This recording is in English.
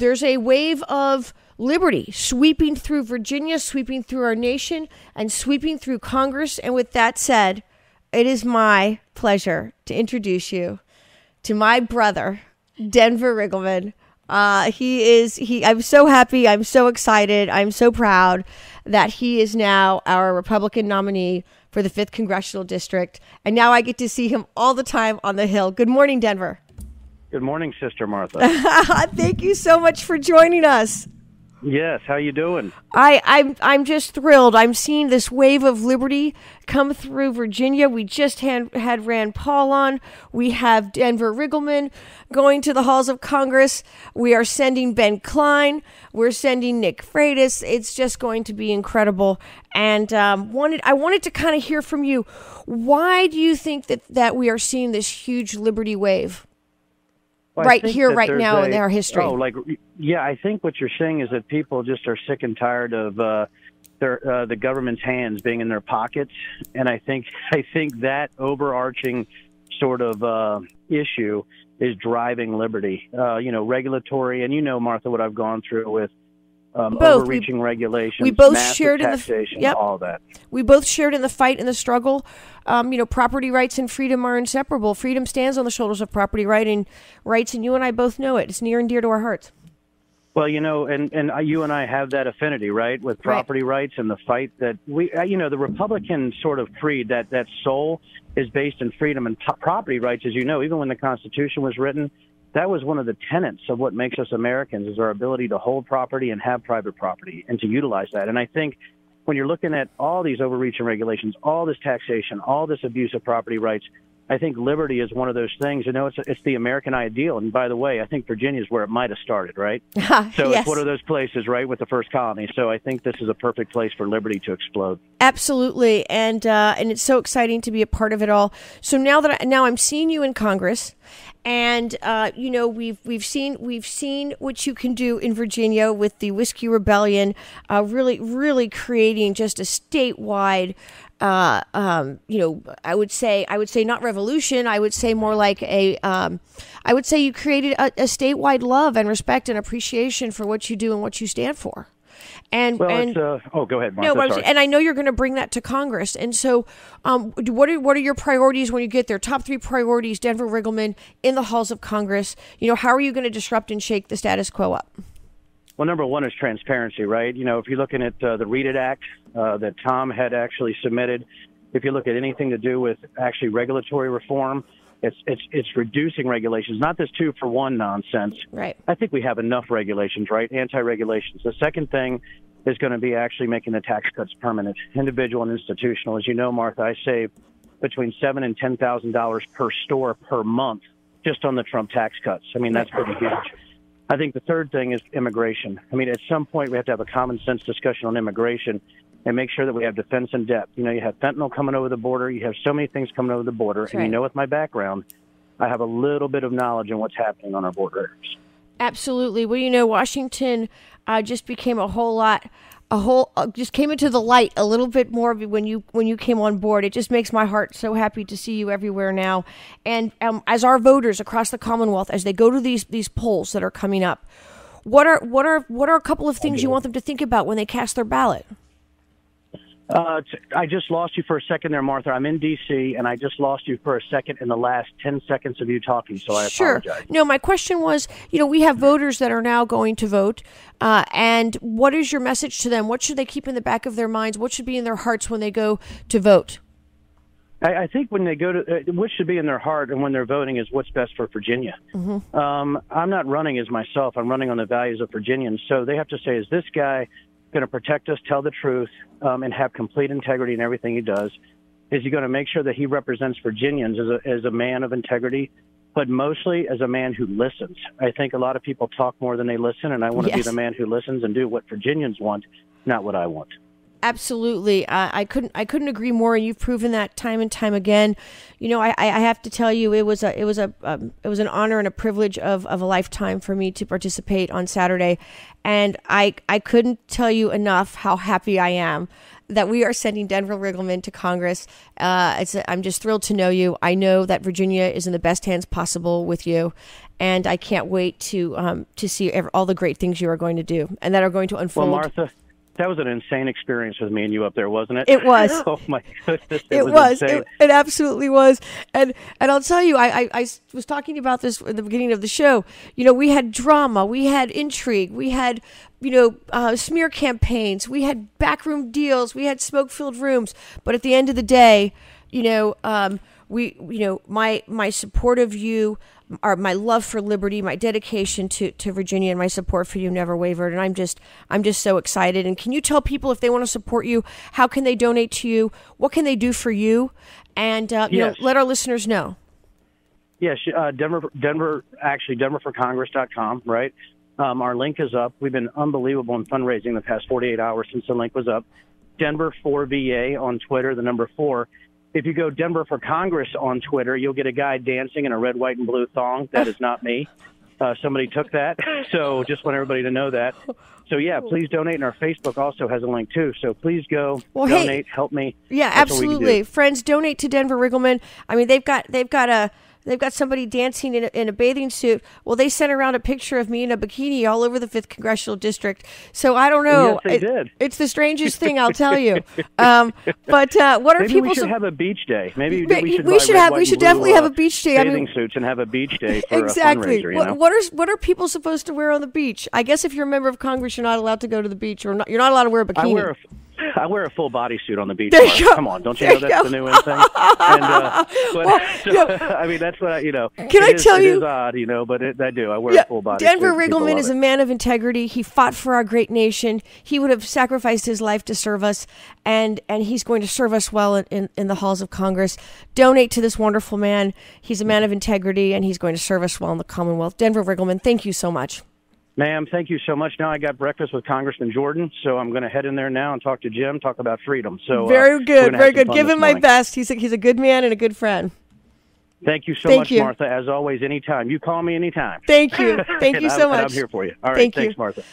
there's a wave of liberty sweeping through Virginia, sweeping through our nation, and sweeping through Congress. And with that said, it is my pleasure to introduce you to my brother, Denver Riggleman. I'm so happy. I'm so excited. I'm so proud that he is now our Republican nominee for the 5th Congressional District. And now I get to see him all the time on the Hill. Good morning, Denver. Good morning, Sister Martha. Thank you so much for joining us. Yes, how you doing? I'm just thrilled. I'm seeing this wave of liberty come through Virginia. We just had Rand Paul on. We have Denver Riggleman going to the halls of Congress. We are sending Ben Klein. We're sending Nick Freitas. It's just going to be incredible. And I wanted to kind of hear from you. Why do you think that we are seeing this huge liberty wave? Well, right here, right now in our history. I think what you're saying is that people just are sick and tired of the government's hands being in their pockets, and I think that overarching sort of issue is driving liberty. Regulatory, and Martha, what I've gone through with overreaching regulations. We both shared taxation, in all that. We both shared in the fight and the struggle. Property rights and freedom are inseparable. Freedom stands on the shoulders of property rights, and you and I both know it. It's near and dear to our hearts. Well, and you and I have that affinity, right, with property rights and the fight that we, the Republican sort of creed, that soul is based in freedom and property rights, as you know, even when the Constitution was written. That was one of the tenets of what makes us Americans, is our ability to hold property and have private property and to utilize that. And I think when you're looking at all these overreaching regulations, all this taxation, all this abuse of property rights, I think liberty is one of those things. It's the American ideal. And by the way, I think Virginia is where it might have started, right? So yes. It's one of those places, right, with the first colony. So I think this is a perfect place for liberty to explode. Absolutely. And it's so exciting to be a part of it all. So now I'm seeing you in Congress. And we've seen what you can do in Virginia with the Whiskey Rebellion, really creating just a statewide, I would say not revolution. I would say more like I would say you created a statewide love and respect and appreciation for what you do and what you stand for. Go ahead, Martha. No, and I know you're going to bring that to Congress. And so what are your priorities when you get there? Top 3 priorities, Denver Riggleman, in the halls of Congress. How are you going to disrupt and shake the status quo up? Well, number one is transparency, right? If you're looking at the Read It Act that Tom had actually submitted, if you look at anything to do with actually regulatory reform, it's reducing regulations, not this 2-for-1 nonsense. Right. I think we have enough regulations, right? Anti-regulations. The second thing is going to be actually making the tax cuts permanent, individual and institutional. As you know, Martha, I save between $7,000 and $10,000 per store per month just on the Trump tax cuts. I mean, that's pretty huge. I think the third thing is immigration. I mean, at some point we have to have a common sense discussion on immigration and make sure that we have defense in depth. You have fentanyl coming over the border. You have so many things coming over the border. That's and right. With my background, I have a little bit of knowledge on what's happening on our borders. Absolutely. Well, Washington just became just came into the light a little bit more when you came on board. It just makes my heart so happy to see you everywhere now. And as our voters across the Commonwealth, as they go to these polls that are coming up, what are a couple of things you want them to think about when they cast their ballot? I just lost you for a second there, Martha. I'm in D.C., and I just lost you for a second in the last 10 seconds of you talking, so I apologize. No, my question was, we have voters that are now going to vote, and what is your message to them? What should they keep in the back of their minds? What should be in their hearts when they go to vote? I think when they go to what should be in their heart and when they're voting is what's best for Virginia. Mm-hmm. I'm not running as myself. I'm running on the values of Virginians, so they have to say, is this guy going to protect us, tell the truth, and have complete integrity in everything he does? Is he going to make sure that he represents Virginians as a man of integrity, but mostly as a man who listens? I think a lot of people talk more than they listen, and I want to be the man who listens and do what Virginians want, not what I want. Absolutely. I couldn't agree more, and you've proven that time and time again. I have to tell you, it was an honor and a privilege of a lifetime for me to participate on Saturday, and I couldn't tell you enough how happy I am that we are sending Denver Riggleman to Congress. I'm just thrilled to know you. I know that Virginia is in the best hands possible with you, and I can't wait to see all the great things you are going to do and that are going to unfold. Well, Martha, that was an insane experience with me and you up there, wasn't it? It was. Oh my goodness, it was. It absolutely was. And I'll tell you, I was talking about this at the beginning of the show. You know, we had drama, we had intrigue, we had smear campaigns, we had backroom deals, we had smoke-filled rooms. But at the end of the day, my support of you, or my love for liberty, my dedication to Virginia, and my support for you never wavered. And I'm just so excited. And can you tell people, if they want to support you, how can they donate to you? What can they do for you? And yes. Let our listeners know. Yes, DenverForCongress.com, right? Our link is up. We've been unbelievable in fundraising the past 48 hours since the link was up. Denver 4VA on Twitter, the number 4. If you go Denver for Congress on Twitter, you'll get a guy dancing in a red, white, and blue thong. That is not me. Somebody took that. So just want everybody to know that. So, yeah, please donate. And our Facebook also has a link, too. So please go donate, help me. Yeah, That's absolutely. Friends, donate to Denver Riggleman. I mean, they've got somebody dancing in a bathing suit. Well, they sent around a picture of me in a bikini all over the 5th Congressional District. So I don't know. Yes, they did. It's the strangest thing, I'll tell you. But what are Maybe people? We should have a beach day. Maybe we should definitely have a beach day. Bathing suits and have a beach day for exactly. a fundraiser. What are people supposed to wear on the beach? I guess if you're a member of Congress, you're not allowed to go to the beach, or you're not allowed to wear a bikini. I wear a full bodysuit on the beach. There you go. Come on, don't you know that's the new in thing? And, I mean, that's what Can I tell you? It is odd, but I do. I wear a full bodysuit. Denver Riggleman is a man of integrity. He fought for our great nation. He would have sacrificed his life to serve us, and he's going to serve us well in the halls of Congress. Donate to this wonderful man. He's a man of integrity, and he's going to serve us well in the Commonwealth. Denver Riggleman, thank you so much. Ma'am, thank you so much. Now I got breakfast with Congressman Jordan, so I'm going to head in there now and talk to Jim, talk about freedom. So very good, very good. Give him my best. He's a good man and a good friend. Thank you so much, Martha. As always, anytime. You call me anytime. Thank you. Thank you so much. I'm here for you. All right. Thanks, Martha.